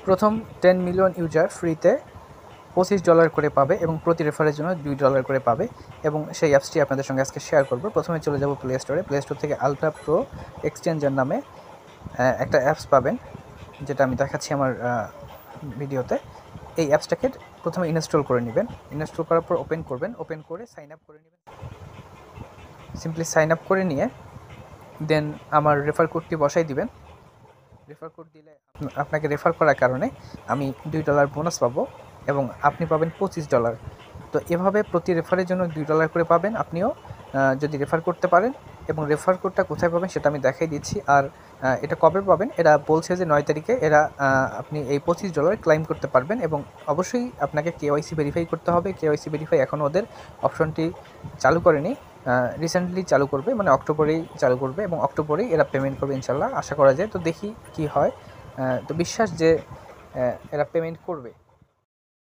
প্রথম 10 million user ফ্রিতে $25 করে পাবে এবং প্রতি রেফারের জন্য $2 করে পাবে এবং সেই অ্যাপসটি আপনাদের সঙ্গে আজকে শেয়ার করব। প্রথমে চলে যাব প্লে স্টোরে। প্লে স্টোর থেকে আলট্রা প্রো এক্সচেঞ্জার নামে একটা অ্যাপস পাবেন, যেটা আমি দেখাচ্ছি আমার ভিডিওতে। এই অ্যাপসটাকে প্রথমে ইনস্টল করে নেবেন। ইনস্টল করার পর ওপেন করবেন। ওপেন করে সাইন আপ করে নেবেন। সিম্পলি সাইন আপ করে নিয়ে দেন আমার রেফার কোডটি বসাই দিবেন। রেফার কোড দিলে আপনাকে রেফার করার কারণে আমি $2 বোনাস পাবো এবং আপনি পাবেন $25। তো এভাবে প্রতি রেফারের জন্য $2 করে পাবেন আপনিও যদি রেফার করতে পারেন। এবং রেফার কোডটা কোথায় পাবেন সেটা আমি দেখাই দিচ্ছি। আর এটা কবে পাবেন, এরা বলছে যে 9 তারিখে এরা আপনি এই $25 ক্লাইম করতে পারবেন এবং অবশ্যই আপনাকে কেওয়াইসি ভেরিফাই করতে হবে। কেওয়াইসি ভেরিফাই এখনও ওদের অপশনটি চালু করেনি, রিসেন্টলি চালু করবে, মানে অক্টোবরেই চালু করবে এবং অক্টোবরেই এরা পেমেন্ট করবে ইনশাল্লাহ, আশা করা যায়। তো দেখি কি হয়। তো বিশ্বাস যে এরা পেমেন্ট করবে।